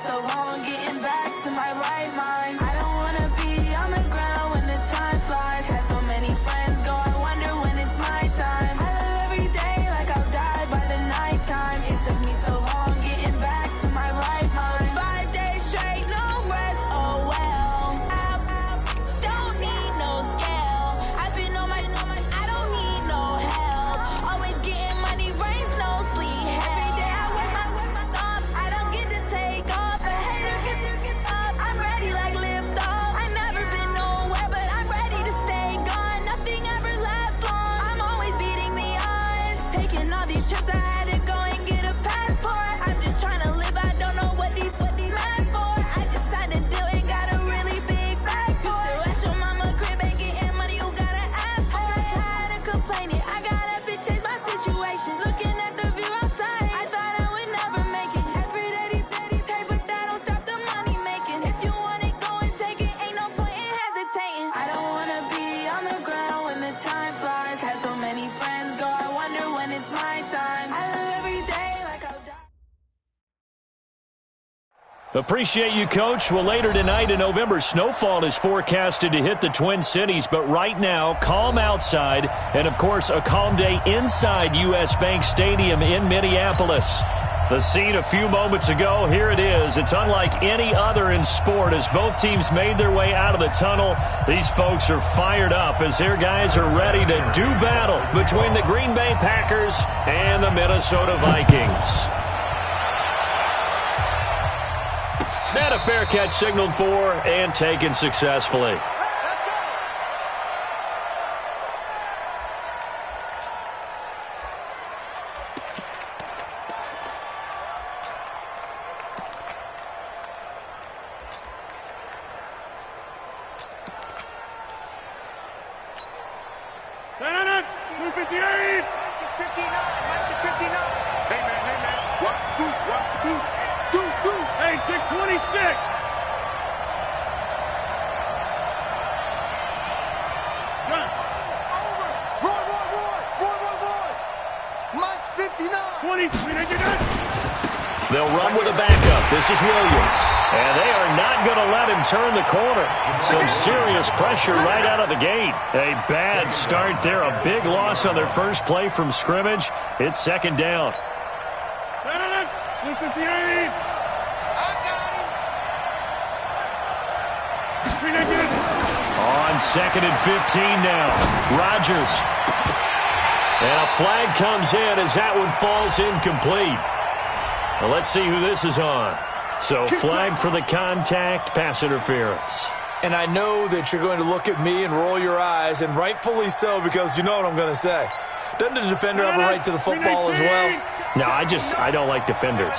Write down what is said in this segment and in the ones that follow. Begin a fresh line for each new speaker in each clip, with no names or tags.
so long getting back to my right mind. I don't wanna be on the ground when the time flies. Had so many friends go, I wonder when it's my time. I live every day like I'll die by the nighttime. It took me so long getting back to my right mind. 5 days straight, no rest, oh well. I don't need no scale. I've been on my, I don't need no help. Always getting money, rain, snow, sleet. Every day I work my thumb. I don't get to take off. A hater get up. I'm ready like lift off. I never been nowhere, but I'm ready to stay gone. Nothing ever lasts long. I'm always beating the odds. Taking all these trips, I had to go and get a passport. I'm just trying to live. I don't know what the mad for. I just signed a deal and got a really big bag for it. Still at your mama crib and getting money, you gotta ask for it. Tired of complaining, I gotta be change my situation. Looking at the view outside, I thought I would never make it. Every day they take, but that don't stop the money making. If you want it, go and take it. Ain't no point in hesitating. I don't wanna be on the ground when the time flies. Had so many friends go, I wonder when it's my time. I live every day like I'll die.
Appreciate you, Coach. Well, later tonight in November, snowfall is forecasted to hit the Twin Cities, but right now, calm outside, and of course, a calm day inside U.S. Bank Stadium in Minneapolis. The scene a few moments ago, here it is. It's unlike any other in sport as both teams made their way out of the tunnel. These folks are fired up as their guys are ready to do battle between the Green Bay Packers and the Minnesota Vikings. And a fair catch signaled for and taken successfully. They'll run with a backup. This is Williams. And they are not going to let him turn the corner. Some serious pressure right out of the gate. A bad start there. A big loss on their first play from scrimmage. It's second down. On second and 15 now. Rodgers. And a flag comes in as that one falls incomplete. Well, let's see who this is on. So, flag for the contact, pass interference.
And I know that you're going to look at me and roll your eyes, and rightfully so, because you know what I'm going to say. Doesn't the defender have a right to the football as well?
No, I don't like defenders.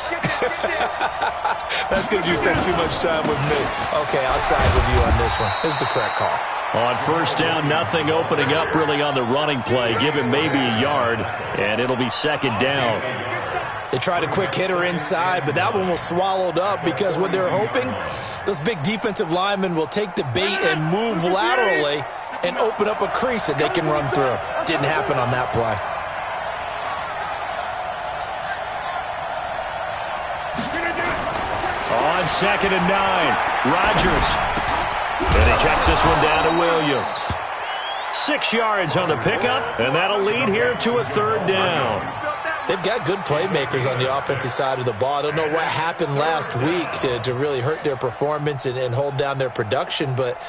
That's because you spend too much time with me. Okay, I'll side with you on this one. This is the correct call.
On first down, nothing opening up really on the running play. Give him maybe a yard, and it'll be second down.
They tried a quick hitter inside, but that one was swallowed up because what they're hoping, those big defensive linemen will take the bait and move laterally and open up a crease that they can run through. Didn't happen on that play.
On second and 9, Rodgers. And he checks this one down to Williams. 6 yards on the pickup, and that'll lead here to a third down.
They've got good playmakers on the offensive side of the ball. I don't know what happened last week to really hurt their performance and hold down their production, but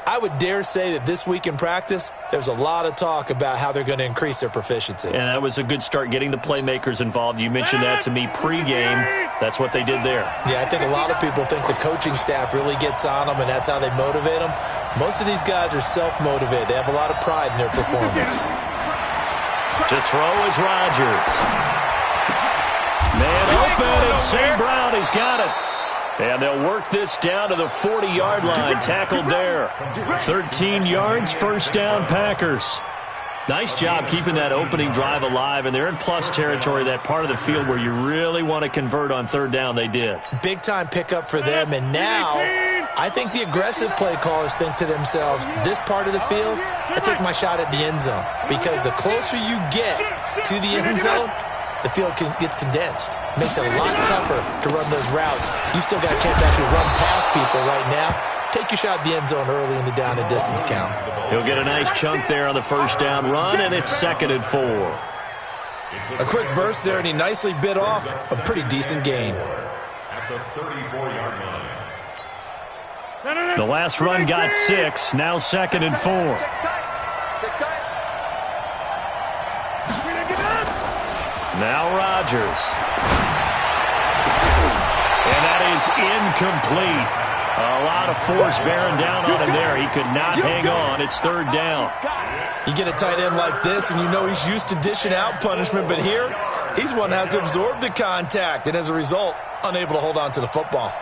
I would dare say that this week in practice, there's a lot of talk about how they're going to increase their proficiency.
And that was a good start getting the playmakers involved. You mentioned that to me pregame. That's what they did there.
Yeah, I think a lot of people think the coaching staff really gets on them, and that's how they motivate them. Most of these guys are self-motivated. They have a lot of pride in their performance.
To throw is Rodgers. Man open, and St. Brown has got it. And they'll work this down to the 40-yard line, tackled there. 13 yards, first down, Packers. Nice job keeping that opening drive alive, and they're in plus territory, that part of the field where you really want to convert on third down. They did.
Big-time pickup for them, and now I think the aggressive play callers think to themselves, this part of the field, I take my shot at the end zone, because the closer you get to the end zone, the field gets condensed. Makes it a lot tougher to run those routes. You still got a chance to actually run past people right now. Take your shot at the end zone early in the down and distance count.
He'll get a nice chunk there on the first down run, and it's 2nd and 4.
A quick burst there, and he nicely bit off a pretty decent gain.
At the 34-yard line.
The last run got 6, now 2nd and 4. Now Rodgers. And that is incomplete. A lot of force bearing down on him there. He could not hang on. It's 3rd down.
You get a tight end like this, and you know he's used to dishing out punishment, but here, he's one that has to absorb the contact, and as a result, unable to hold on to the football.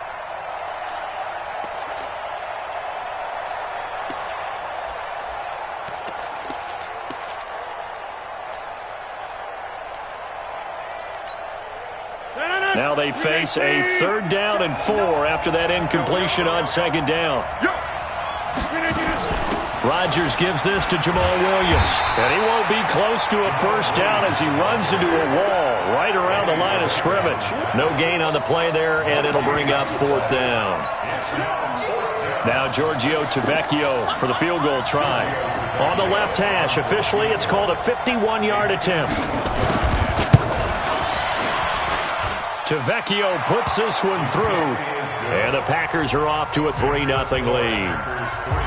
Now they face a 3rd down and 4 after that incompletion on 2nd down. Rodgers gives this to Jamal Williams, and he won't be close to a first down as he runs into a wall right around the line of scrimmage. No gain on the play there, and it'll bring up 4th down. Now Giorgio Tavecchio for the field goal try. On the left hash, officially it's called a 51-yard attempt. Tavecchio puts this one through, and the Packers are off to a 3-0 lead.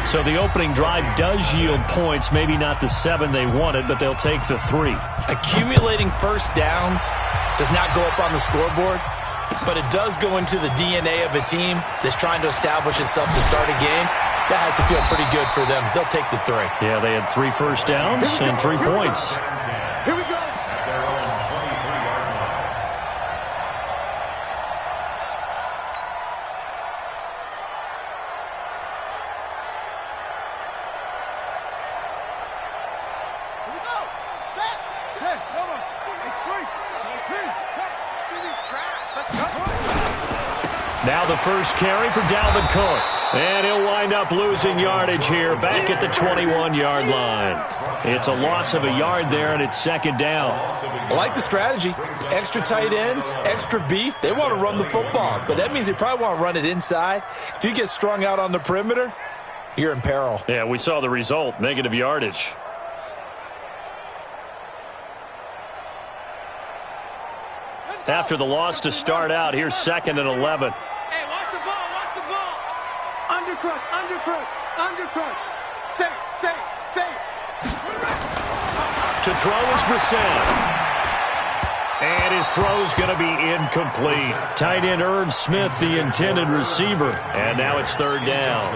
So the opening drive does yield points, maybe not the 7 they wanted, but they'll take the 3.
Accumulating first downs does not go up on the scoreboard, but it does go into the DNA of a team that's trying to establish itself to start a game. That has to feel pretty good for them. They'll take the 3.
Yeah, they had 3 first downs and 3 points.
Here we go.
Now the first carry for Dalvin Cook. And he'll wind up losing yardage here back at the 21-yard line. It's a loss of a yard there, and it's 2nd down.
I like the strategy. Extra tight ends, extra beef. They want to run the football, but that means they probably want to run it inside. If you get strung out on the perimeter, you're in peril.
Yeah, we saw the result, negative yardage. After the loss to start out, here's 2nd and 11.
Hey, watch the ball, watch the ball. Undercrush, undercrush, undercrush. Say.
To throw is Brissett. And his throw's going to be incomplete. Tight end Irv Smith, the intended receiver. And now it's 3rd down.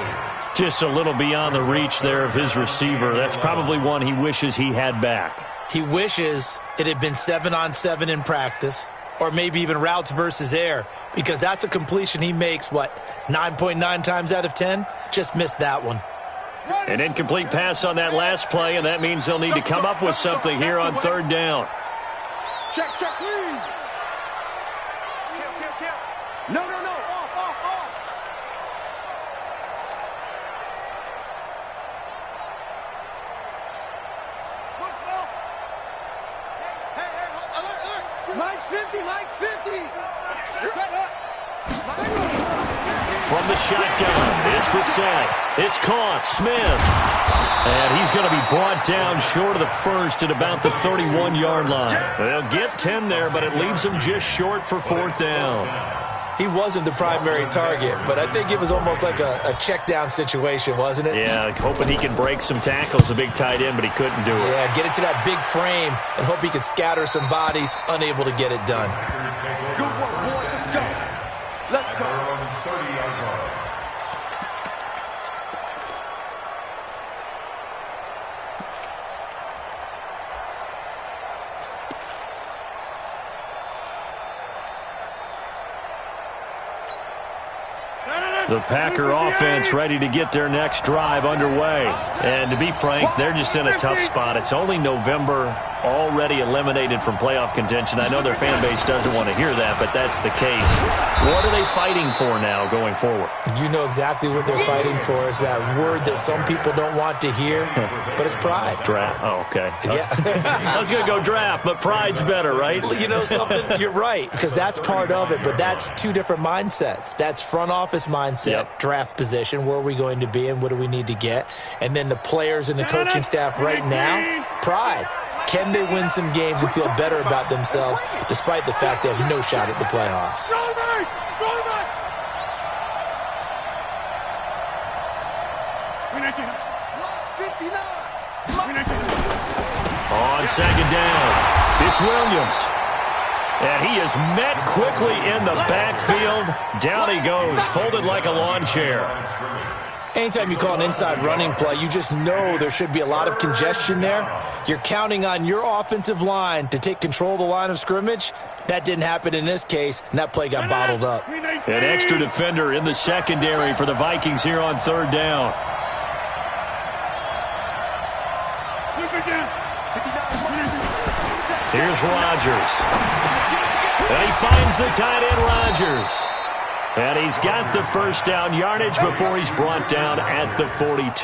Just a little beyond the reach there of his receiver. That's probably one he wishes he had back.
He wishes it had been 7-on-7 in practice, or maybe even routes versus air, because that's a completion he makes, 9.9 times out of 10? Just missed that one.
An incomplete pass on that last play, and that means they'll need to come up with something here on 3rd down.
Check, please. No. Off. Hey, alert. Mike's 50. Set up.
From the shotgun, it's Brissett. It's caught. Smith. And he's going to be brought down short of the first at about the 31-yard line. They'll get 10 there, but it leaves him just short for 4th down.
He wasn't the primary target, but I think it was almost like a check down situation, wasn't it?
Yeah, hoping he can break some tackles, a big tight end, but he couldn't do it.
Yeah, get into that big frame and hope he can scatter some bodies, unable to get it done.
Good work, boys. Let's go.
The Packer offense ready to get their next drive underway. And to be frank, they're just in a tough spot. It's only November, already eliminated from playoff contention. I know their fan base doesn't want to hear that, but that's the case. What do they fighting for now going forward?
You know exactly what they're fighting for. Is that word that some people don't want to hear, but it's pride.
Draft. Oh, okay.
Yeah.
I was going to go draft, but pride's better, right?
You know something? You're right, because that's part of it, but that's two different mindsets. That's front office mindset, draft position, where are we going to be and what do we need to get? And then the players and the coaching staff right now, pride. Can they win some games and feel better about themselves despite the fact they have no shot at the playoffs?
On second down, it's Williams. And he is met quickly in the backfield. Down he goes, folded like a lawn chair.
Anytime you call an inside running play, you just know there should be a lot of congestion there. You're counting on your offensive line to take control of the line of scrimmage. That didn't happen in this case, and that play got bottled up.
An extra defender in the secondary for the Vikings here on third down. Here's Rodgers. And he finds the tight end, Rodgers. And he's got the first down yardage before he's brought down at the 42.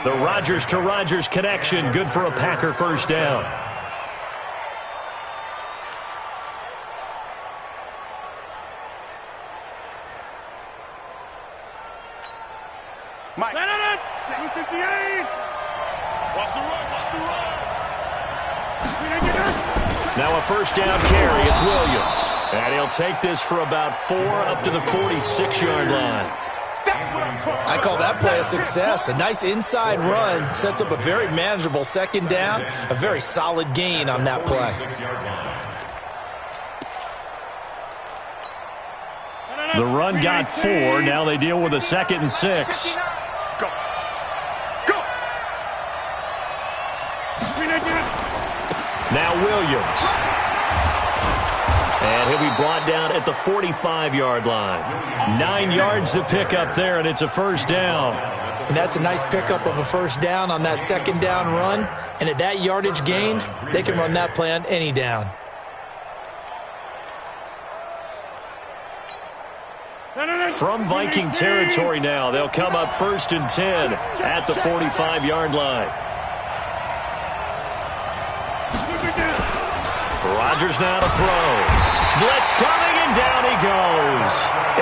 The Rodgers to Rodgers connection, good for a Packer first down.
Mike. 258. Watch the run, watch the run.
Now a first down carry, it's Williams. And he'll take this for about 4 up to the 46-yard line.
I call that play a success. A nice inside run sets up a very manageable second down, a very solid gain on that play.
The run got 4. Now they deal with a 2nd and 6.
Go. Go.
Now Williams. And he'll be brought down at the 45-yard line. 9 yards to pick up there, and it's a first down.
And that's a nice pickup of a first down on that second down run. And at that yardage gained, they can run that play on any down.
From Viking territory now, they'll come up 1st and 10 at the 45-yard line. Rodgers now to throw. Blitz coming, and down he goes.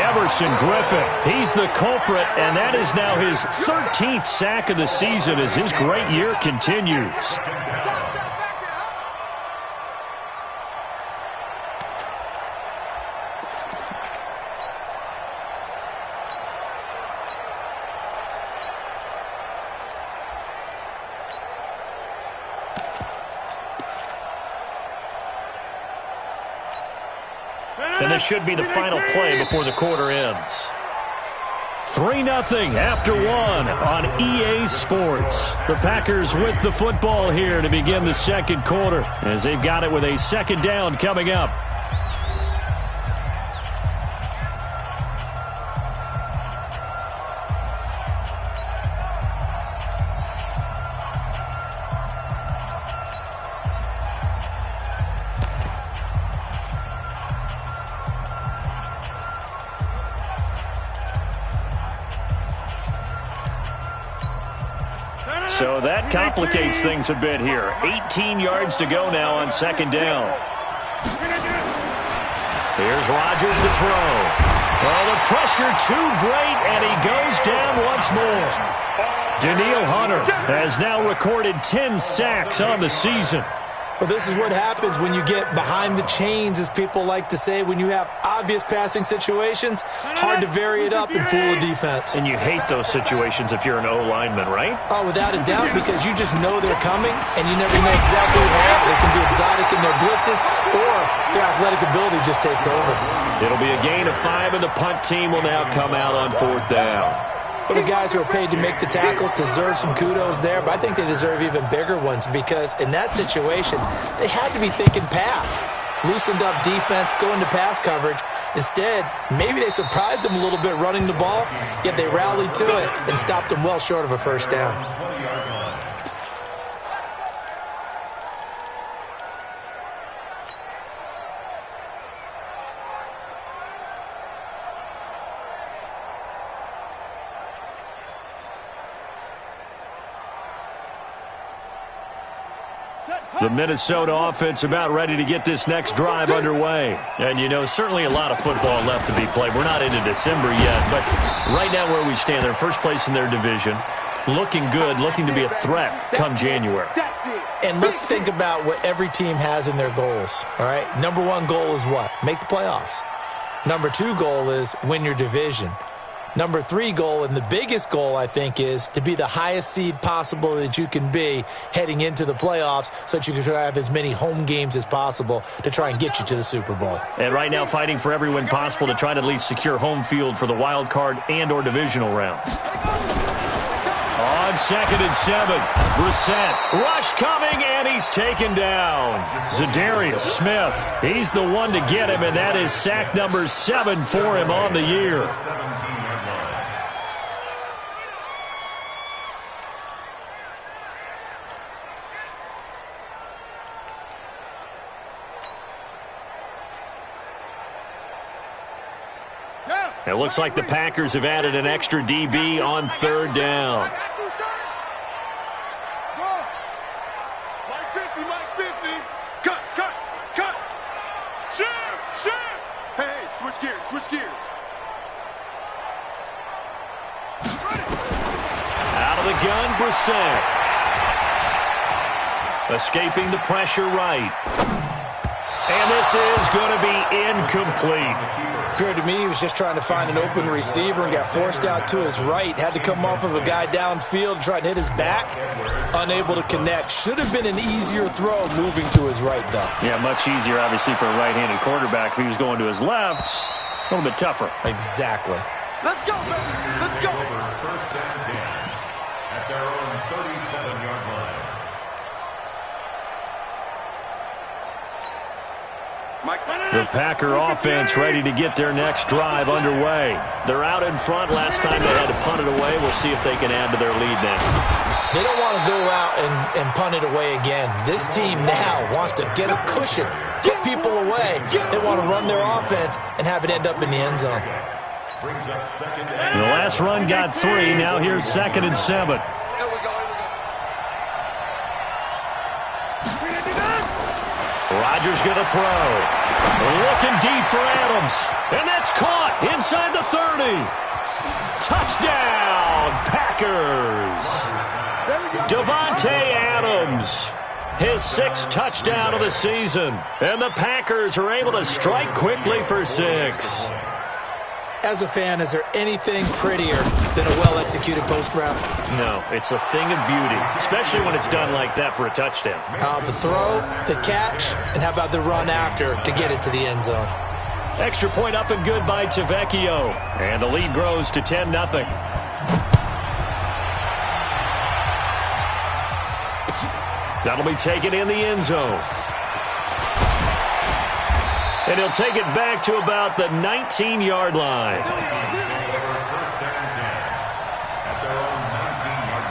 Everson Griffin, he's the culprit, and that is now his 13th sack of the season as his great year continues. And this should be the final play before the quarter ends. 3-0 after 1 on EA Sports. The Packers with the football here to begin the second quarter as they've got it with a second down coming up. So that complicates things a bit here. 18 yards to go now on second down. Here's Rodgers to throw. Oh, the pressure too great, and he goes down once more. Danielle Hunter has now recorded 10 sacks on the season.
Well, this is what happens when you get behind the chains, as people like to say. When you have obvious passing situations, hard to vary it up and fool a defense.
And you hate those situations if you're an O-lineman, right?
Oh, without a doubt, because you just know they're coming, and you never know exactly what they are. They can be exotic in their blitzes, or their athletic ability just takes over.
It'll be a gain of 5, and the punt team will now come out on 4th down.
Well, the guys who are paid to make the tackles deserve some kudos there, but I think they deserve even bigger ones because in that situation, they had to be thinking pass. Loosened up defense, going to pass coverage. Instead, maybe they surprised them a little bit running the ball, yet they rallied to it and stopped them well short of a first down.
The Minnesota offense about ready to get this next drive underway. And, you know, certainly a lot of football left to be played. We're not into December yet, but right now where we stand, they're first place in their division, looking good, looking to be a threat come January.
And let's think about what every team has in their goals, all right? Number one goal is what? Make the playoffs. Number two goal is win your division. Number three goal, and the biggest goal, I think, is to be the highest seed possible that you can be heading into the playoffs so that you can try to have as many home games as possible to try and get you to the Super Bowl.
And right now fighting for every win possible to try to at least secure home field for the wild card and or divisional round. On 2nd and 7, Brissett, rush coming, and he's taken down. Zadarius Smith, he's the one to get him, and that is sack number 7 for him on the year. It looks like the Packers have added an extra DB on 3rd down.
Switch gears.
Out of the gun, Brissett. Escaping the pressure right. And this is going to be incomplete.
Appeared to me he was just trying to find an open receiver and got forced out to his right. Had to come off of a guy downfield, try and hit his back. Unable to connect. Should have been an easier throw moving to his right, though.
Yeah, much easier, obviously, for a right-handed quarterback. If he was going to his left, a little bit tougher.
Exactly.
Let's go, baby. Let's go.
First and 10 at their own 37-yard line.
The Packer offense ready to get their next drive underway. They're out in front. Last time they had to punt it away. We'll see if they can add to their lead now.
They don't want to go out and punt it away again. This team now wants to get a cushion, get people away. They want to run their offense and have it end up in the end zone.
The last run got 3. Now here's 2nd and 7. Rodgers going to throw. Looking deep for Adams. And that's caught inside the 30. Touchdown, Packers. Davante Adams. His 6th touchdown of the season. And the Packers are able to strike quickly for 6.
As a fan, is there anything prettier than a well-executed post route?
No, it's a thing of beauty, especially when it's done like that for a touchdown.
The throw, the catch, and how about the run after to get it to the end zone?
Extra point up and good by Tavecchio. And the lead grows to 10-0. That'll be taken in the end zone. And he'll take it back to about the 19-yard line.
First and 10 at their own 19-yard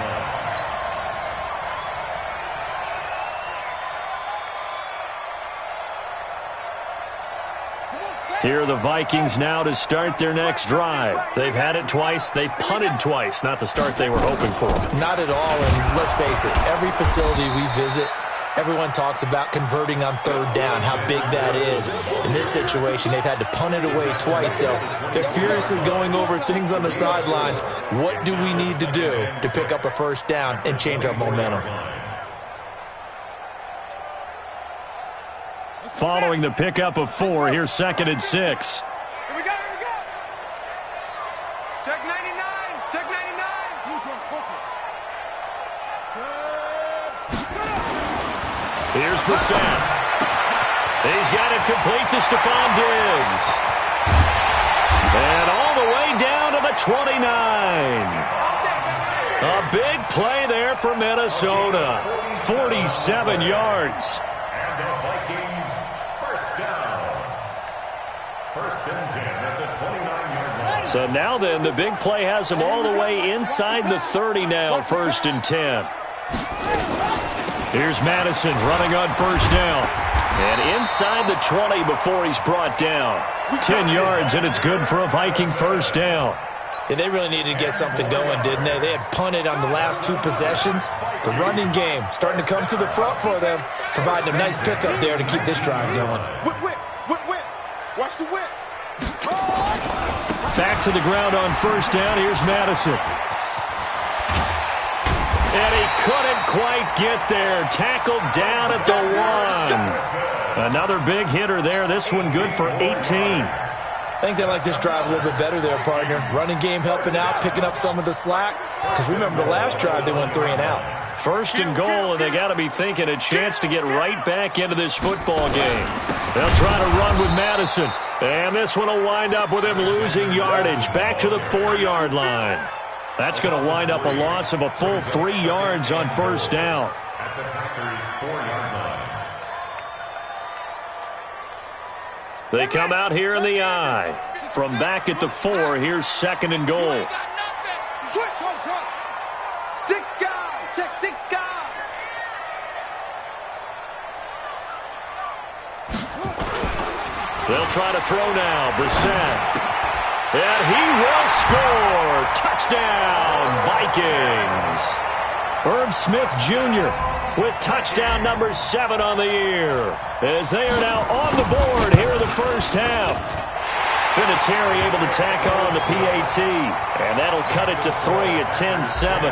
line.
Here are the Vikings now to start their next drive. They've had it twice. They've punted twice. Not the start they were hoping for.
Not at all, and let's face it, every facility we visit, everyone talks about converting on 3rd down, how big that is. In this situation, they've had to punt it away twice, so they're furiously going over things on the sidelines. What do we need to do to pick up a 1st down and change our momentum?
Following the pickup of 4, here's 2nd and 6.
Here we go. Check 99. Check 99.
Here's Brissett. He's got it complete to Stephon Diggs. And all the way down to the 29. A big play there for Minnesota. 47 yards.
And the Vikings first down. First and 10 at the 29-yard line.
So now then, the big play has him all the way inside the 30 now, 1st and 10. Here's Madison running on 1st down. And inside the 20 before he's brought down. 10 yards, and it's good for a Viking 1st down.
Yeah, they really needed to get something going, didn't they? They had punted on the last 2 possessions. The running game starting to come to the front for them, providing a nice pickup there to keep this drive going.
Whip. Watch the whip.
Back to the ground on first down. Here's Madison. And he couldn't quite get there. Tackled down at the 1. Another big hitter there. This one good for 18.
I think they like this drive a little bit better there, partner. Running game helping out, picking up some of the slack. Because remember the last drive, they went 3 and out.
First and goal, and they got to be thinking a chance to get right back into this football game. They'll try to run with Madison. And this one will wind up with him losing yardage. Back to the 4-yard line. That's going to wind up a loss of a full 3 yards on first down.
At the Packers' 4-yard line.
They come out here in the I. From back at the 4, here's second and goal.
Six guys. Check 6 guys.
They'll try to throw now. Brissett. And he will score. Touchdown, Vikings. Herb Smith Jr. with touchdown number 7 on the year. As they are now on the board here in the first half. Vinatieri able to tack on the PAT. And that'll cut it to 3 at 10-7.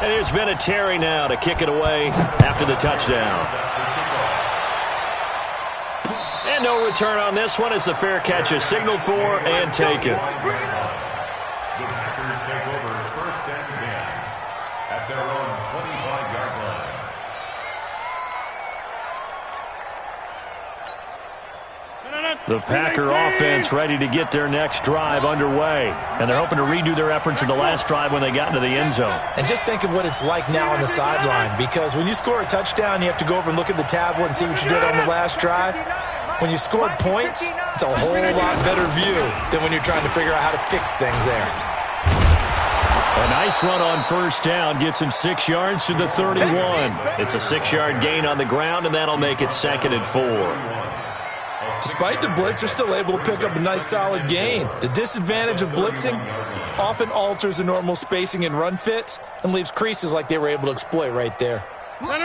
And here's Vinatieri now to kick it away after the touchdown. And no return on this one as the fair catch is signaled for and taken.
The Packers take over first and 10 at their own 25-yard line.
The Packer offense ready to get their next drive underway. And they're hoping to redo their efforts in the last drive when they got into the end zone.
And just think of what it's like now on the sideline. Because when you score a touchdown, you have to go over and look at the tablet and see what you did on the last drive. When you scored points, it's a whole lot better view than when you're trying to figure out how to fix things there.
A nice run on first down gets him 6 yards to the 31. It's a 6-yard gain on the ground, and that'll make it second and 4.
Despite the blitz, they're still able to pick up a nice solid gain. The disadvantage of blitzing often alters the normal spacing and run fits and leaves creases like they were able to exploit right there.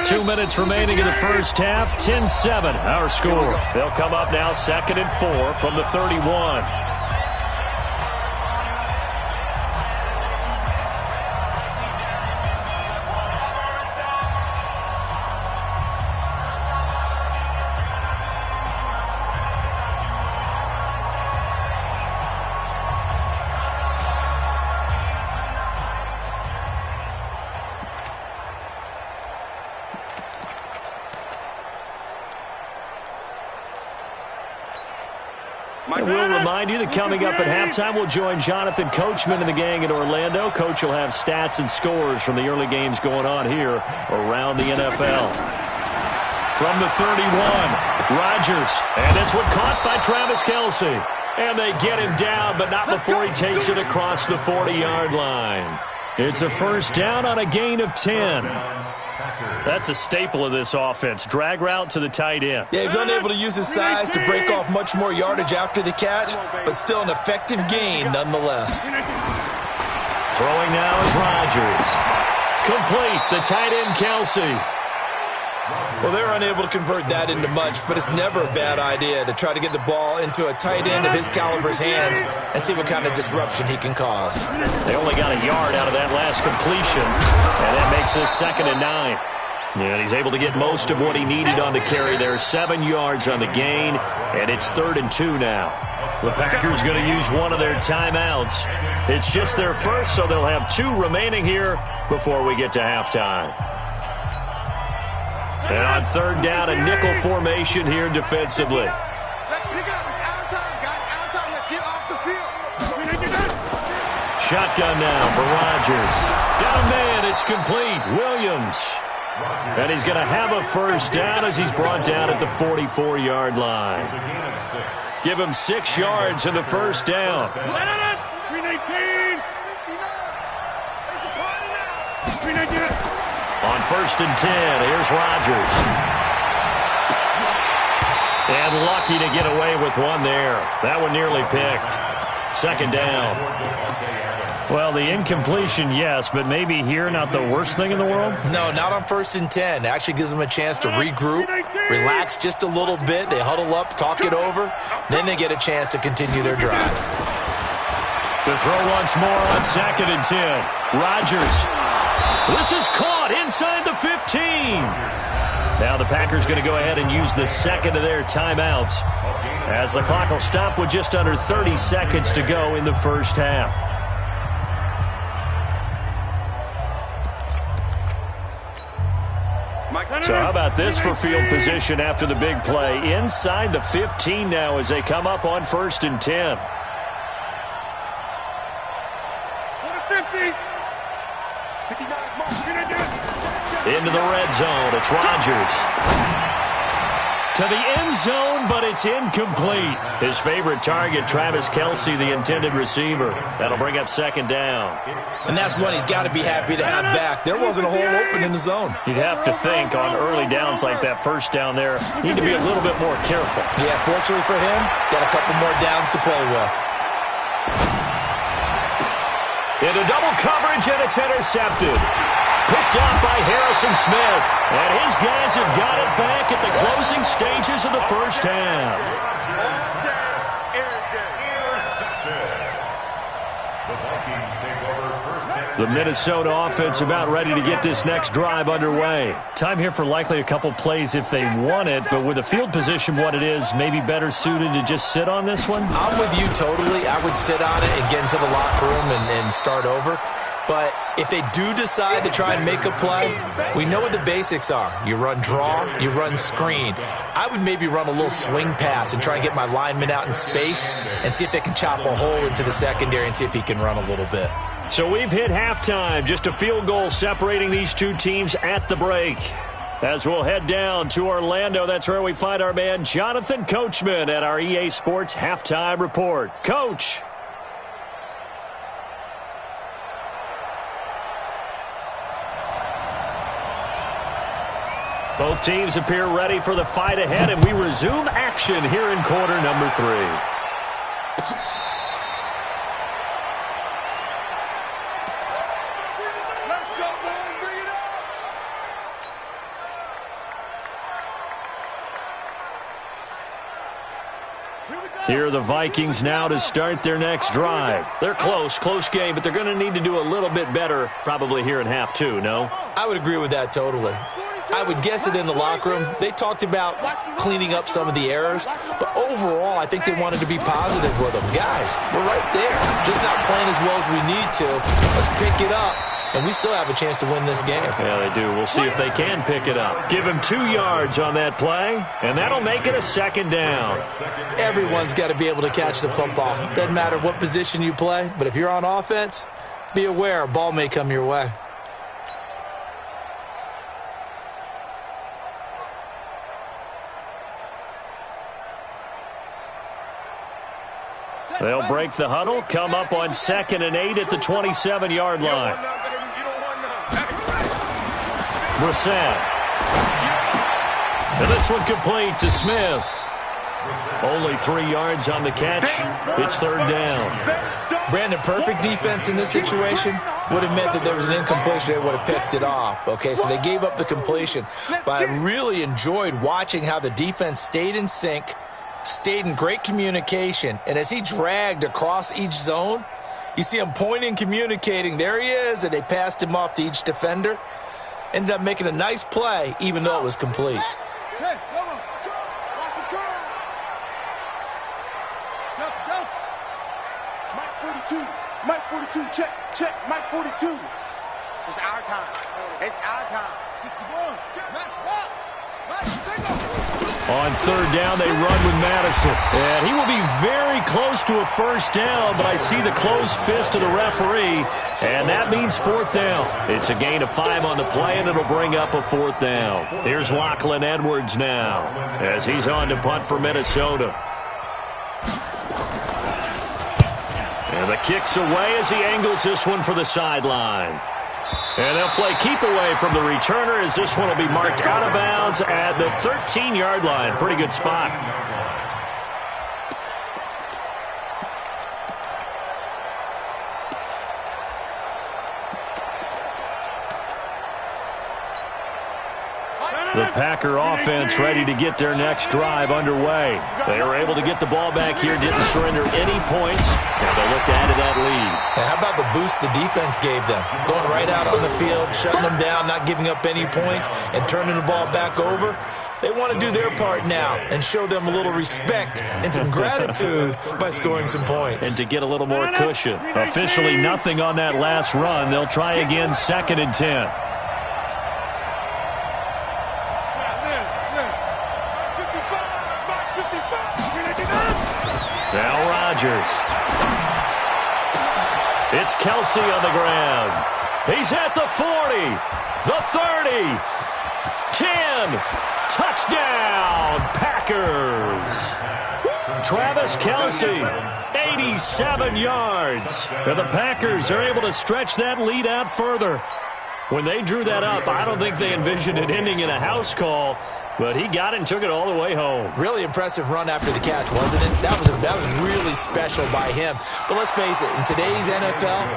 2 minutes remaining in the first half. 10-7 our score. They'll come up now second and 4 from the 31. We'll remind you that coming up at halftime, we'll join Jonathan Coachman and the gang in Orlando. Coach will have stats and scores from the early games going on here around the NFL. From the 31, Rodgers. And this one caught by Travis Kelce. And they get him down, but not before he takes it across the 40-yard line. It's a first down on a gain of 10. That's a staple of this offense. Drag route to the tight end.
Yeah, he's unable to use his size to break off much more yardage after the catch, but still an effective gain nonetheless.
Throwing now is Rodgers. Complete, the tight end Kelce.
Well, they're unable to convert that into much, but it's never a bad idea to try to get the ball into a tight end of his caliber's hands and see what kind of disruption he can cause.
They only got a yard out of that last completion, and that makes this second and 9. And he's able to get most of what he needed on the carry there. 7 yards on the gain, and it's 3rd and 2 now. The Packers going to use one of their timeouts. It's just their first, so they'll have 2 remaining here before we get to halftime. And on 3rd down, a nickel formation here defensively.
Let's pick it up. It's out of time, guys. Out of time. Let's get off the field.
Shotgun now for Rodgers. Down man, it's complete. Williams. And he's going to have a first down as he's brought down at the 44-yard line. Give him 6 yards in the first down.
319.
On 1st and 10, here's Rodgers. And lucky to get away with one there. That one nearly picked. Second down. Well, the incompletion, yes, but maybe here not the worst thing in the world?
No, not on 1st and 10. It actually gives them a chance to regroup, relax just a little bit. They huddle up, talk it over. Then they get a chance to continue their drive.
To throw once more on 2nd and 10. Rodgers. This is caught inside the 15. Now the Packers going to go ahead and use the second of their timeouts as the clock will stop with just under 30 seconds to go in the first half. So how about this for field position after the big play? Inside the 15 now as they come up on 1st and 10. Into the red zone. It's Rodgers. To the end zone, but it's incomplete. His favorite target, Travis Kelce, the intended receiver. That'll bring up 2nd down.
And that's one he's got to be happy to have back. There wasn't a hole open in the zone.
You'd have to think on early downs like that first down there, need to be a little bit more careful.
Yeah, fortunately for him, got a couple more downs to play with.
Into double coverage, and it's intercepted. Picked up by Harrison Smith. And his guys have got it back at the closing stages of the first half. The Minnesota offense about ready to get this next drive underway. Time here for likely a couple plays if they want it, but with the field position what it is, maybe better suited to just sit on this one?
I'm with you totally. I would sit on it and get into the locker room and start over. But if they do decide to try and make a play, we know what the basics are. You run draw, you run screen. I would maybe run a little swing pass and try and get my lineman out in space and see if they can chop a hole into the secondary and see if he can run a little bit.
So we've hit halftime. Just a field goal separating these two teams at the break. As we'll head down to Orlando, that's where we find our man Jonathan Coachman at our EA Sports Halftime Report. Coach. Both teams appear ready for the fight ahead, and we resume action here in quarter number 3. Here are the Vikings now to start their next drive. They're close game, but they're going to need to do a little bit better probably here in half 2, no?
I would agree with that totally. I would guess it in the locker room. They talked about cleaning up some of the errors, but overall, I think they wanted to be positive with them. Guys, we're right there. Just not playing as well as we need to. Let's pick it up, and we still have a chance to win this game.
Yeah, they do. We'll see if they can pick it up. Give him 2 yards on that play, and that'll make it a 2nd down.
Everyone's got to be able to catch the football. Doesn't matter what position you play, but if you're on offense, be aware a ball may come your way.
They'll break the huddle, come up on 2nd and 8 at the 27-yard line. Brissett. And this one complete to Smith. Only 3 yards on the catch. It's 3rd down.
Brandon, perfect defense in this situation would have meant that there was an incompletion. They would have picked it off. Okay, so they gave up the completion. But I really enjoyed watching how the defense stayed in sync, stayed in great communication, and as he dragged across each zone, you see him pointing, communicating. There he is, and they passed him off to each defender. Ended up making a nice play, even though it was complete.
Hey, watch the curl. Delta. Mike 42, check, Mike 42. It's our time. 61, match box. Mike, take off.
On 3rd down, they run with Madison. And he will be very close to a 1st down, but I see the closed fist of the referee, and that means 4th down. It's a gain of 5 on the play, and it'll bring up a 4th down. Here's Lachlan Edwards now as he's on to punt for Minnesota. And the kick's away as he angles this one for the sideline. And they'll play keep away from the returner as this one will be marked out of bounds at the 13-yard line. Pretty good spot. The Packer offense ready to get their next drive underway. They were able to get the ball back here, didn't surrender any points. Now they look to add to that lead.
And how about the boost the defense gave them? Going right out on the field, shutting them down, not giving up any points, and turning the ball back over. They want to do their part now and show them a little respect and some gratitude by scoring some points.
And to get a little more cushion. Officially nothing on that last run. They'll try again, 2nd and 10. Now Rodgers. It's Kelsey on the ground. He's at the 40, the 30, 10. Touchdown, Packers. Travis Kelsey, 87 yards. And the Packers are able to stretch that lead out further. When they drew that up, I don't think they envisioned it ending in a house call, but he got it and took it all the way home.
Really impressive run after the catch, wasn't it? That was really special by him. But let's face it, in today's NFL,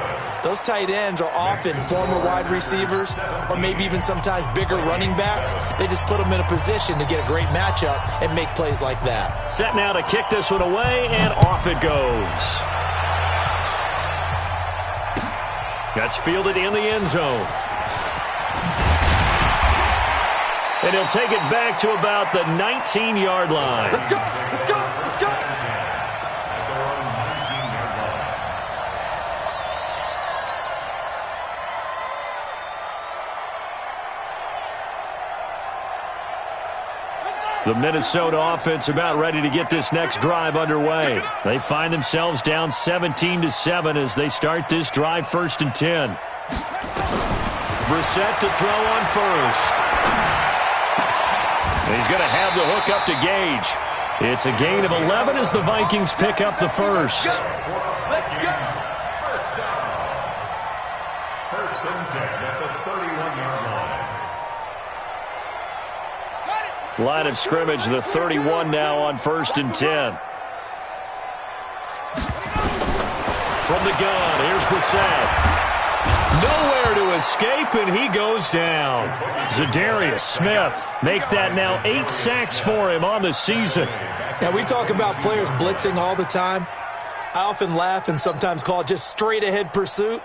those tight ends are often former wide receivers or maybe even sometimes bigger running backs. They just put them in a position to get a great matchup and make plays like that.
Set now to kick this one away, and off it goes. That's fielded in the end zone. And he'll take it back to about the 19-yard line.
Let's go! Let's go! Let's go!
The Minnesota offense about ready to get this next drive underway. They find themselves down 17-7 as they start this drive, 1st and 10. Brissett to throw on first. He's going to have the hook up to Gage. It's a gain of 11 as the Vikings pick up the first.
First down. 1st and 10 at the 31-yard line.
Line of scrimmage, the 31 now on 1st and 10. From the gun, here's Brissett. Nowhere to escape, and he goes down. Zadarius Smith make that now 8 sacks for him on the season.
Now, we talk about players blitzing all the time. I often laugh and sometimes call it just straight-ahead pursuit.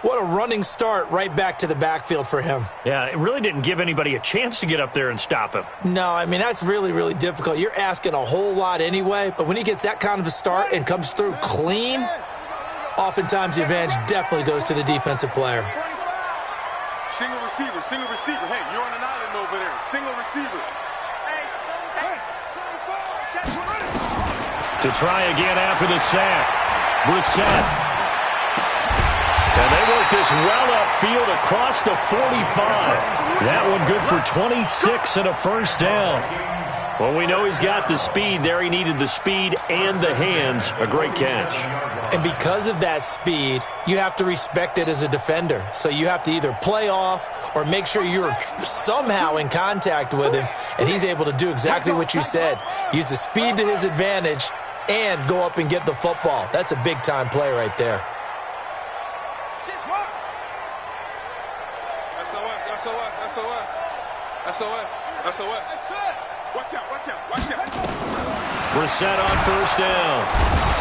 What a running start right back to the backfield for him.
Yeah, it really didn't give anybody a chance to get up there and stop him.
No, I mean, that's really, really difficult. You're asking a whole lot anyway, but when he gets that kind of a start and comes through clean, oftentimes the advantage definitely goes to the defensive player.
Single receiver, single receiver. Hey, you're on an island over there. Single receiver.
To try again after the sack. Brissett. And they work this well upfield across the 45. That one good for 26 and a 1st down. Well, we know he's got the speed there. He needed the speed and the hands. A great catch.
And because of that speed, you have to respect it as a defender. So you have to either play off or make sure you're somehow in contact with him, and he's able to do exactly what you said. Use the speed to his advantage and go up and get the football. That's a big-time play right there.
SOS. Watch out.
Brissett on 1st down.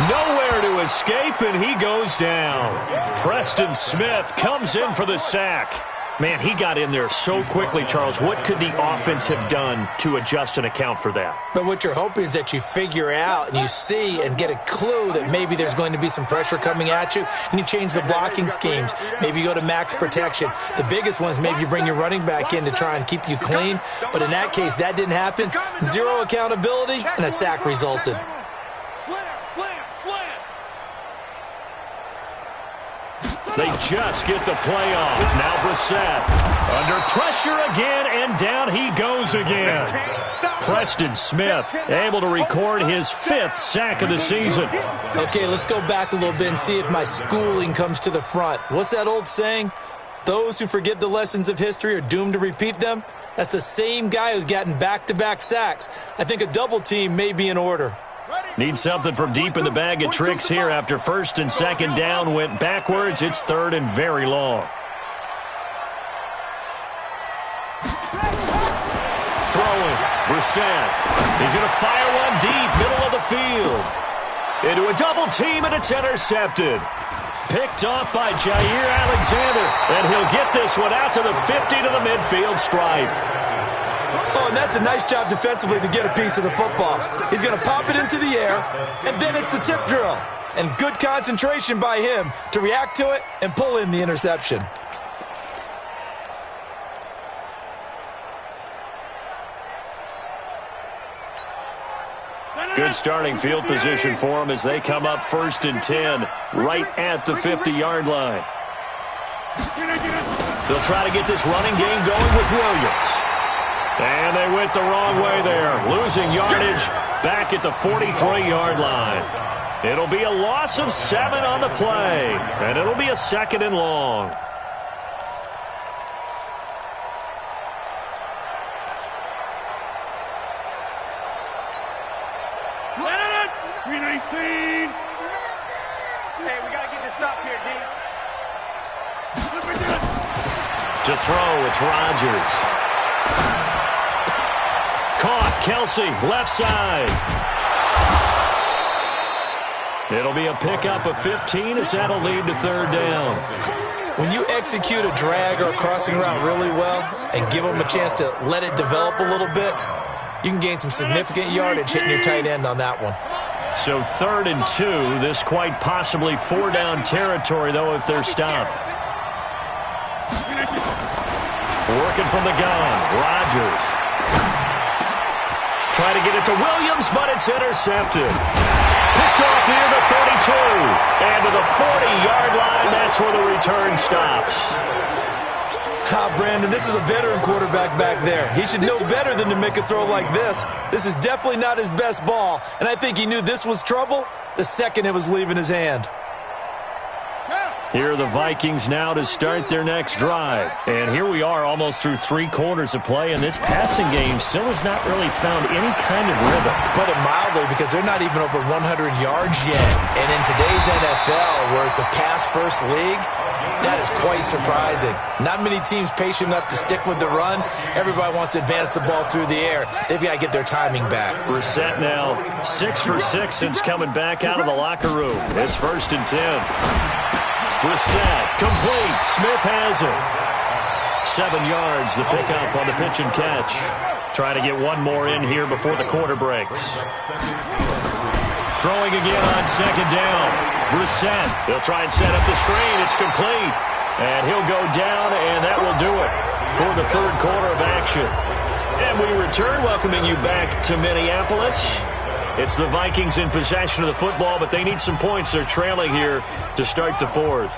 Nowhere to escape, and he goes down. Preston Smith comes in for the sack. Man, he got in there so quickly, Charles. What could the offense have done to adjust and account for that?
But what you're hoping is that you figure out and you see and get a clue that maybe there's going to be some pressure coming at you, and you change the blocking schemes. Maybe you go to max protection. The biggest one is maybe you bring your running back in to try and keep you clean. But in that case, that didn't happen. Zero accountability, and a sack resulted.
Slam.
They just get the play off. Now Brissett under pressure again, and down he goes again. Preston Smith able to record his 5th sack of the season.
Okay, let's go back a little bit and see if my schooling comes to the front. What's that old saying? Those who forget the lessons of history are doomed to repeat them. That's the same guy who's gotten back-to-back sacks. I think a double team may be in order.
Need something from deep in the bag of tricks here after 1st and 2nd down went backwards. It's 3rd and very long. Brissett. He's going to fire one deep, middle of the field. Into a double team, and it's intercepted. Picked off by Jair Alexander. And he'll get this one out to the 50 to the midfield stripe.
Oh, and that's a nice job defensively to get a piece of the football. He's going to pop it into the air, and then it's the tip drill. And good concentration by him to react to it and pull in the interception.
Good starting field position for them as they come up 1st and 10, right at the 50-yard line. They'll try to get this running game going with Williams. And they went the wrong way there, losing yardage back at the 43-yard line. It'll be a loss of 7 on the play, and it'll be a 2nd and long.
Hey, we got to get this stop here, D.
To throw, it's Rodgers. Caught, Kelsey, left side. It'll be a pickup of 15 as that'll lead to 3rd down.
When you execute a drag or a crossing route really well and give them a chance to let it develop a little bit, you can gain some significant yardage hitting your tight end on that one.
So 3rd and 2, this quite possibly 4-down territory, though, if they're stopped. Working from the gun, Rodgers. Try to get it to Williams, but it's intercepted. Picked off near the 32. And to the 40-yard line, that's where the return stops.
Brandon, this is a veteran quarterback back there. He should know better than to make a throw like this. This is definitely not his best ball, and I think he knew this was trouble the second it was leaving his hand.
Here are the Vikings now to start their next drive. And here we are almost through 3 quarters of play, and this passing game still has not really found any kind of rhythm.
Put it mildly, because they're not even over 100 yards yet. And in today's NFL, where it's a pass-first league, that is quite surprising. Not many teams patient enough to stick with the run. Everybody wants to advance the ball through the air. They've got to get their timing back.
Brissett now 6 for 6 since coming back out of the locker room. It's 1st and 10. Brissett, complete. Smith has it. 7 yards, the pickup on the pitch and catch. Trying to get one more in here before the quarter breaks. Throwing again on 2nd down. Brissett, they'll try and set up the screen. It's complete. And he'll go down, and that will do it for the 3rd quarter of action. And we return, welcoming you back to Minneapolis. It's the Vikings in possession of the football, but they need some points. They're trailing here to start the 4th.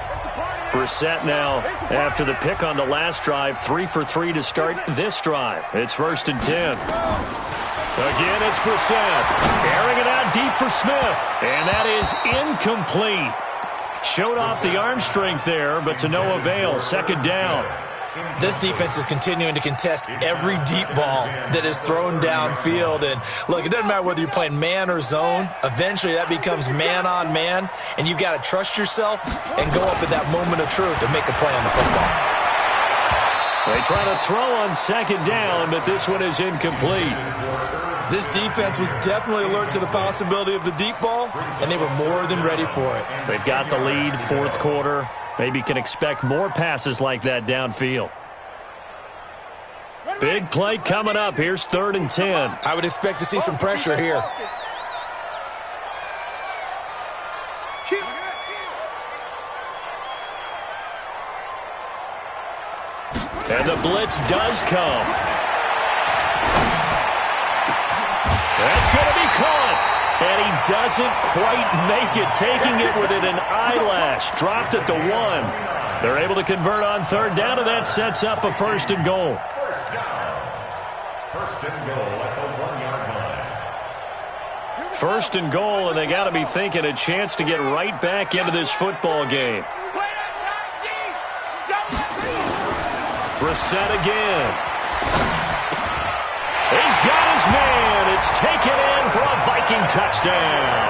Brissett now, after the pick on the last drive, 3 for 3 to start this drive. It's 1st and 10. Again, it's Brissett. Airing it out deep for Smith. And that is incomplete. Showed off the arm strength there, but to no avail. 2nd down.
This defense is continuing to contest every deep ball that is thrown downfield. And look, it doesn't matter whether you're playing man or zone. Eventually, that becomes man on man. And you've got to trust yourself and go up at that moment of truth and make a play on the football.
They try to throw on 2nd down, but this one is incomplete.
This defense was definitely alert to the possibility of the deep ball, and they were more than ready for it.
They've got the lead, 4th quarter. Maybe can expect more passes like that downfield. Big play coming up. Here's 3rd and 10.
I would expect to see some pressure here.
And the blitz does come. That's going to be caught. And he doesn't quite make it, taking it within an eyelash. Dropped at the 1. They're able to convert on 3rd down, and that sets up a 1st and goal.
1st down. 1st and goal at the 1-yard line.
1st and goal, and they got to be thinking a chance to get right back into this football game. Brissett again. He's got his man. It's taken in for a Viking touchdown.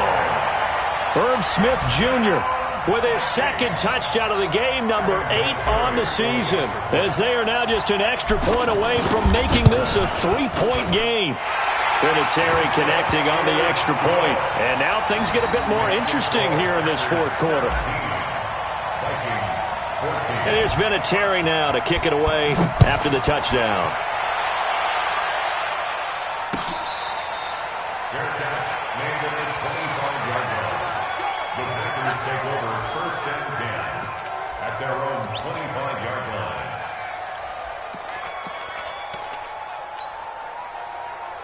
Irv Smith Jr. with his second touchdown of the game, number 8 on the season, as they are now just an extra point away from making this a 3-point game. Vinatieri connecting on the extra point. And now things get a bit more interesting here in this fourth quarter. And here's Vinatieri now to kick it away after the touchdown.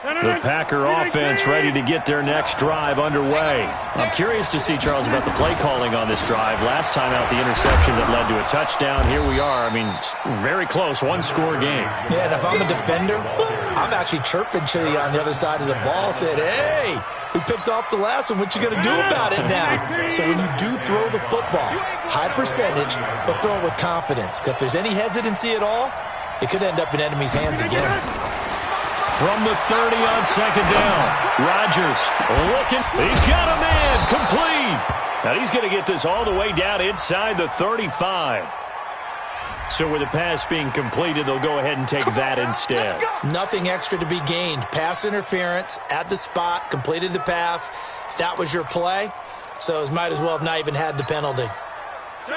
The Packer offense ready to get their next drive underway. I'm curious to see, Charles, about the play calling on this drive. Last time out, the interception that led to a touchdown. Here we are. I mean, very close, one-score game.
Yeah, and if I'm a defender, I'm actually chirping to you on the other side of the ball, saying, hey, we picked off the last one. What you going to do about it now? So when you do throw the football, high percentage, but throw it with confidence. Because if there's any hesitancy at all, it could end up in enemy's hands again.
From the 30 on second down, Rodgers looking. He's got a man, complete. Now he's going to get this all the way down inside the 35. So with the pass being completed, they'll go ahead and take that instead.
Nothing extra to be gained. Pass interference at the spot, completed the pass. That was your play, so might as well have not even had the penalty.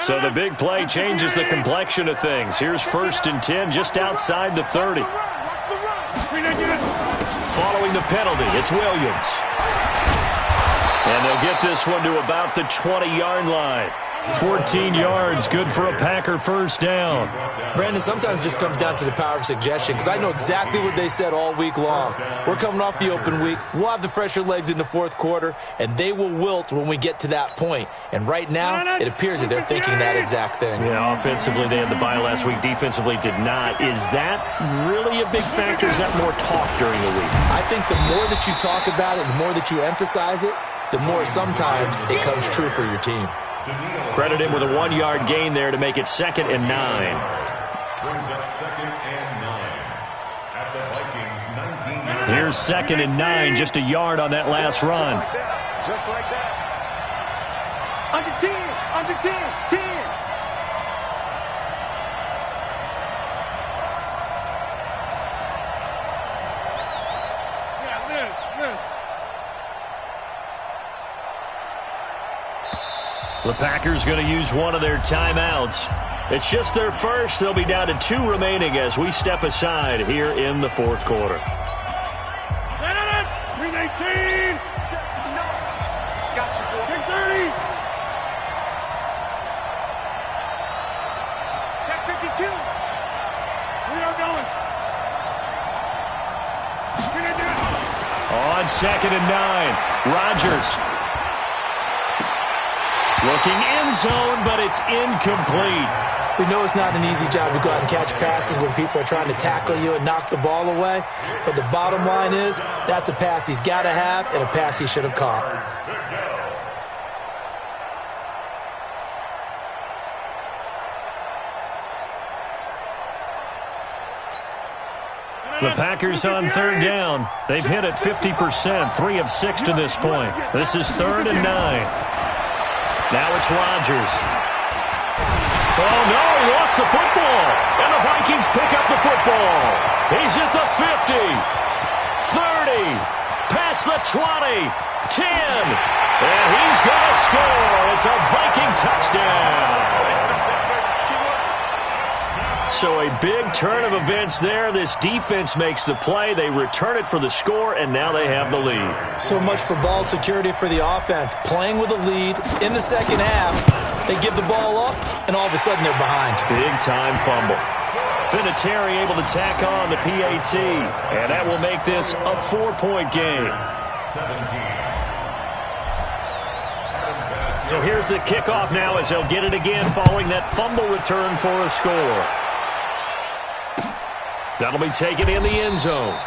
So the big play changes the complexion of things. Here's 1st and 10 just outside the 30. Following the penalty, it's Williams. And they'll get this one to about the 20-yard line. 14 yards, good for a Packer first down.
Brandon, sometimes it just comes down to the power of suggestion, because I know exactly what they said all week long. We're coming off the open week. We'll have the fresher legs in the fourth quarter, and they will wilt when we get to that point. And right now, it appears that they're thinking that exact thing.
Yeah, offensively, they had the bye last week. Defensively, did not. Is that really a big factor? Is that more talk during the week?
I think the more that you talk about it, the more that you emphasize it, the more sometimes it comes true for your team.
Credit him with a 1-yard gain there to make it 2nd and 9.
Brings up 2nd and 9 at the Vikings 19.
Here's 2nd and 9, just a yard on that last run.
Just like that. Under 10, under 10, 10.
The Packers going to use one of their timeouts. It's just their first. They'll be down to 2 remaining as we step aside here in the fourth quarter.
319. Got you, boy. 30. Check 52. We are going.
On 2nd and 9, Rodgers. Looking end zone, but it's incomplete.
We know it's not an easy job to go out and catch passes when people are trying to tackle you and knock the ball away. But the bottom line is, that's a pass he's got to have and a pass he should have caught.
The Packers on 3rd down. They've hit it 50%, 3 of 6 to this point. This is 3rd and 9. Now it's Rodgers. Oh, no, he lost the football. And the Vikings pick up the football. He's at the 50, 30, past the 20, 10. And he's going to score. It's a Viking touchdown. So a big turn of events there. This defense makes the play. They return it for the score, and now they have the lead.
So much for ball security for the offense. Playing with a lead in the second half, they give the ball up, and all of a sudden they're behind.
Big-time fumble. Vinatieri able to tack on the PAT, and that will make this a 4-point game. 17. So here's the kickoff now as they'll get it again following that fumble return for a score. That'll be taken in the end zone.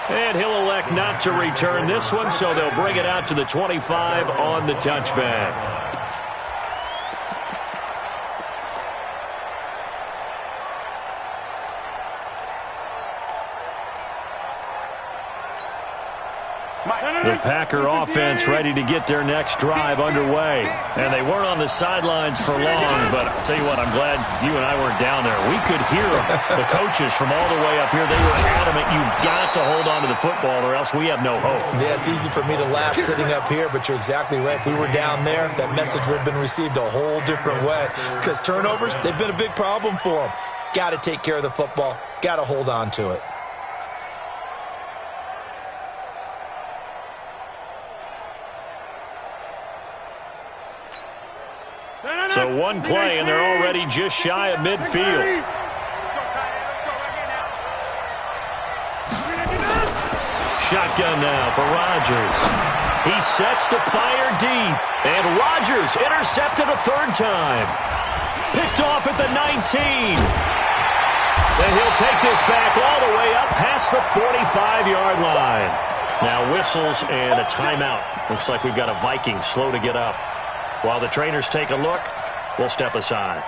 And he'll elect not to return this one, so they'll bring it out to the 25 on the touchback. The Packer offense ready to get their next drive underway. And they weren't on the sidelines for long, but I'll tell you what, I'm glad you and I weren't down there. We could hear them. The coaches from all the way up here, they were adamant, you've got to hold on to the football or else we have no hope.
Yeah, it's easy for me to laugh sitting up here, but you're exactly right. If we were down there, that message would have been received a whole different way. Because turnovers, they've been a big problem for them. Got to take care of the football. Got to hold on to it.
So one play, and they're already just shy of midfield. Shotgun now for Rodgers. He sets to fire deep, and Rodgers intercepted a third time. Picked off at the 19. And he'll take this back all the way up past the 45-yard line. Now whistles and a timeout. Looks like we've got a Viking slow to get up. While the trainers take a look, we'll step aside.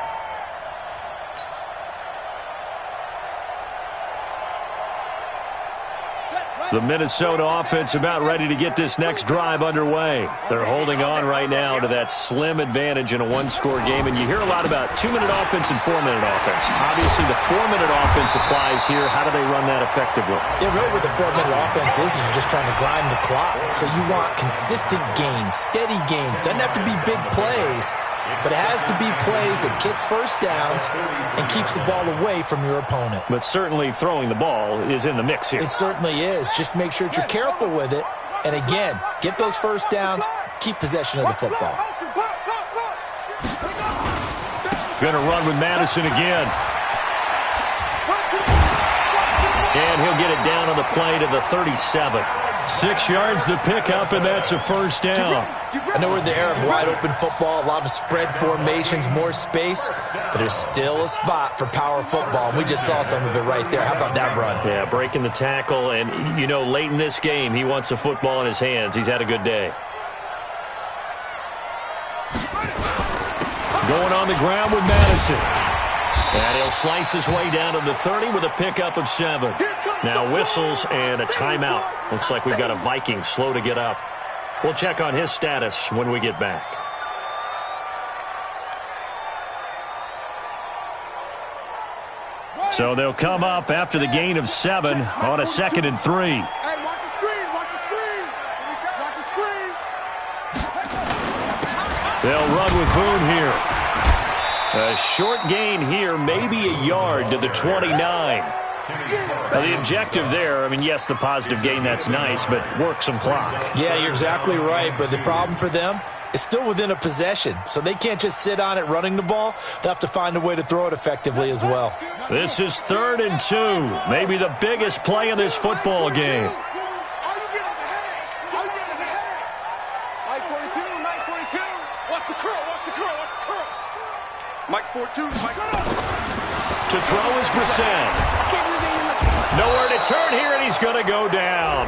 The Minnesota offense about ready to get this next drive underway. They're holding on right now to that slim advantage in a one-score game, and you hear a lot about 2-minute offense and 4-minute offense. Obviously, the 4-minute offense applies here. How do they run that effectively?
Yeah, really what the 4-minute offense is you're just trying to grind the clock. So you want consistent gains, steady gains. Doesn't have to be big plays, but it has to be plays that gets first downs and keeps the ball away from your opponent.
But certainly throwing the ball is in the mix here.
It certainly is. Just make sure that you're careful with it. And again, get those first downs, keep possession of the football.
Going to run with Madison again. And he'll get it down on the play to the 37. 6 yards the pickup, and that's a first down.
I know we're in the era of wide-open football, a lot of spread formations, more space, but there's still a spot for power football, and we just saw some of it right there. How about that run?
Yeah, breaking the tackle, and, you know, late in this game, he wants the football in his hands. He's had a good day. Going on the ground with Madison. And he'll slice his way down to the 30 with a pickup of 7. Now whistles and a timeout. Looks like we've got a Viking slow to get up. We'll check on his status when we get back. So they'll come up after the gain of 7 on a 2nd and 3.
Hey, watch the screen, watch the screen. Watch the screen.
They'll run with Boone here. A short gain here, maybe a yard to the 29. Now, the objective there, I mean, yes, the positive gain, that's nice, but work some clock.
Yeah, you're exactly right, but the problem for them is still within a possession, so they can't just sit on it running the ball. They'll have to find a way to throw it effectively as well.
This is 3rd and 2, maybe the biggest play in this football game.
Mike's 4-2. Mike.
To throw is Brissett. Nowhere to turn here, and he's going to go down.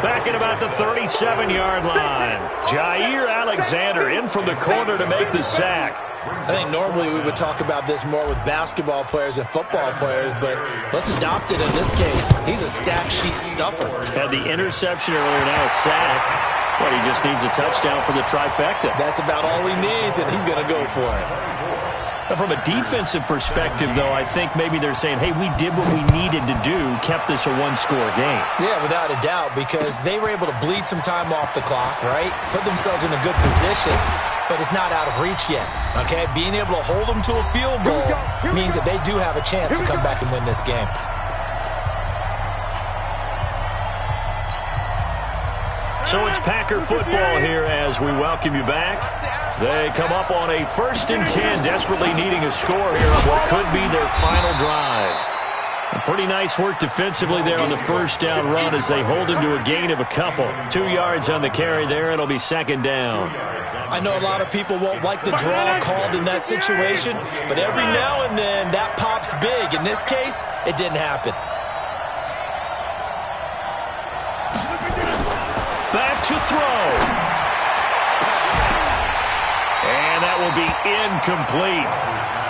Back at about the 37-yard line. Jair Alexander in from the corner to make the sack.
I think normally we would talk about this more with basketball players and football players, but let's adopt it in this case. He's a stat sheet stuffer.
Had the interception earlier, now a sack. But he just needs a touchdown for the trifecta.
That's about all he needs, and he's going to go for it.
From a defensive perspective, though, I think maybe they're saying, hey, we did what we needed to do, kept this a one-score game.
Yeah, without a doubt, because they were able to bleed some time off the clock, right? Put themselves in a good position, but it's not out of reach yet, okay? Being able to hold them to a field goal means that they do have a chance to come back and win this game.
So it's Packer football here as we welcome you back. They come up on a 1st and 10, desperately needing a score here on what could be their final drive. A pretty nice work defensively there on the first down run as they hold him to a gain of a couple. 2 yards on the carry there. It'll be 2nd down.
I know a lot of people won't like the draw called in that situation, but every now and then that pops big. In this case, it didn't happen.
Back to throw. And that will be incomplete.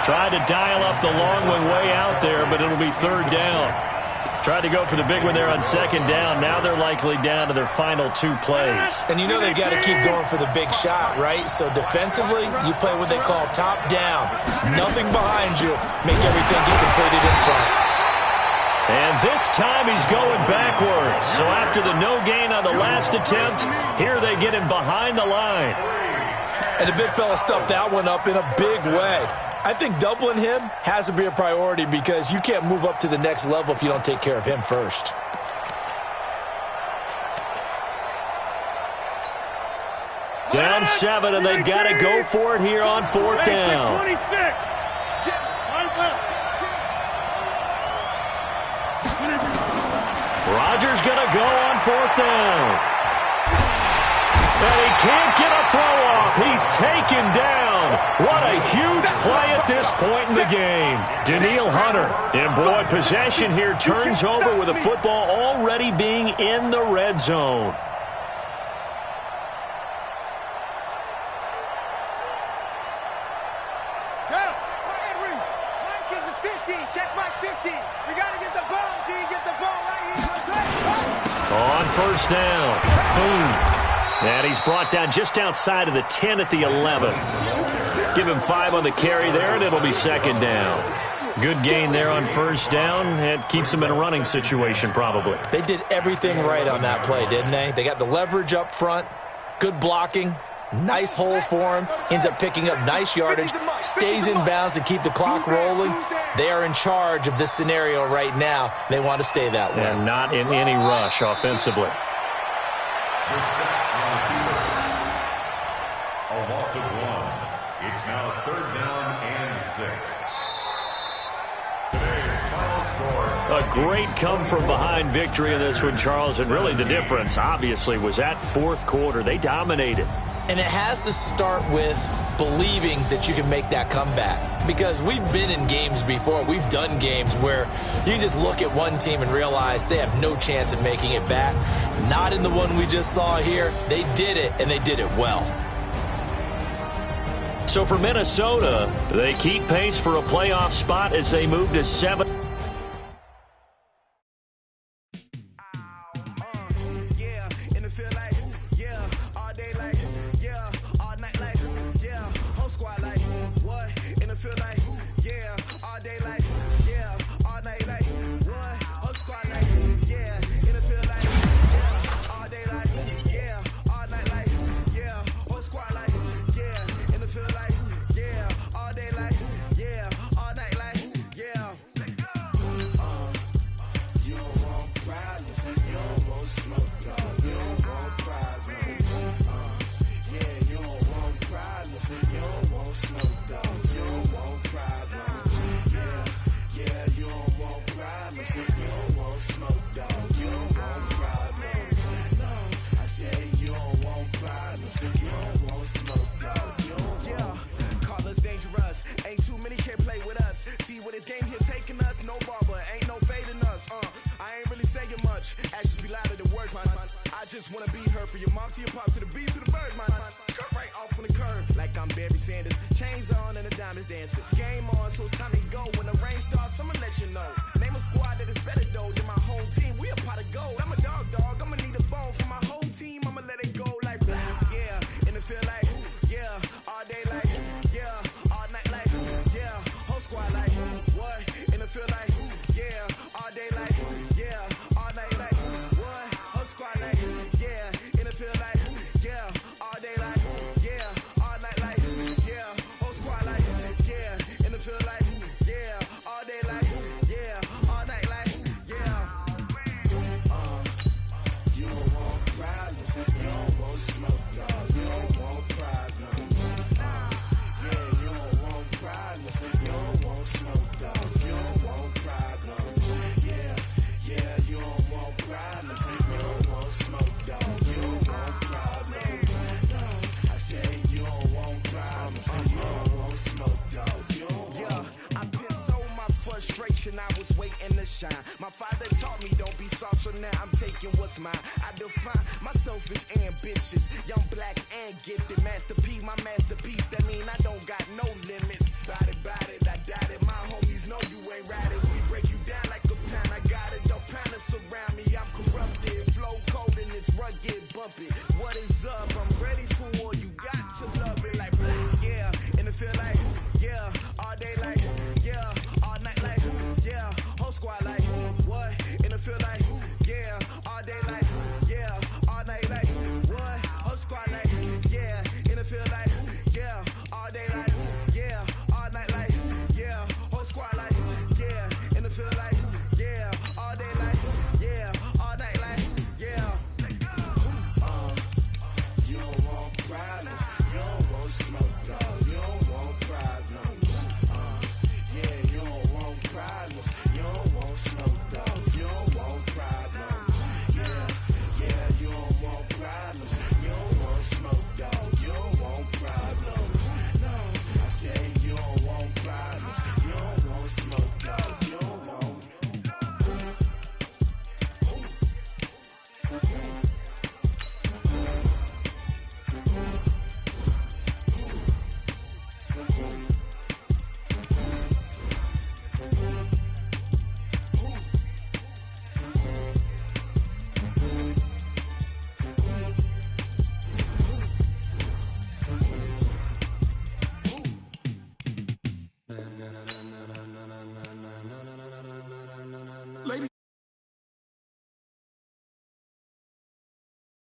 Tried to dial up the long one way out there, but it'll be 3rd down. Tried to go for the big one there on second down. Now they're likely down to their final 2 plays.
And you know they've got to keep going for the big shot, right? So defensively, you play what they call top down. Nothing behind you. Make everything get completed in front.
And this time he's going backwards. So after the no gain on the last attempt, here they get him behind the line.
And the big fella stuffed that one up in a big way. I think doubling him has to be a priority because you can't move up to the next level if you don't take care of him first.
Down 7, and they've got to go for it here on 4th down. Rodgers going to go on 4th down. And he can't get a throw off. He's taken down. What a huge play at this point in the game. Danielle Hunter. And boy, possession here turns over with the football already being in the red zone. On 1st down. Boom. And he's brought down just outside of the 10 at the 11. Give him 5 on the carry there, and it'll be 2nd down. Good gain there on 1st down. It keeps him in a running situation, probably.
They did everything right on that play, didn't they? They got the leverage up front, good blocking, nice hole for him, ends up picking up nice yardage, stays in bounds to keep the clock rolling. They are in charge of this scenario right now. They want to stay that way.
And not in any rush offensively.
A loss of 1. It's now 3rd down and 6. Today's final score.
A great come-from-behind victory in this one, Charles. And really the difference, obviously, was that 4th quarter. They dominated.
And it has to start with believing that you can make that comeback. Because we've been in games before. We've done games where you just look at one team and realize they have no chance of making it back. Not in the one we just saw here. They did it, and they did it well.
So for Minnesota, they keep pace for a playoff spot as they move to 7.
My father taught me don't be soft, so now I'm taking what's mine. I define myself as ambitious, young, black, and gifted. Master P, my masterpiece. That mean I don't got no limits. Bout it, I doubt it. My homies know you ain't ride it. We break you down like a pound. I got it, don't pound.
na na na na na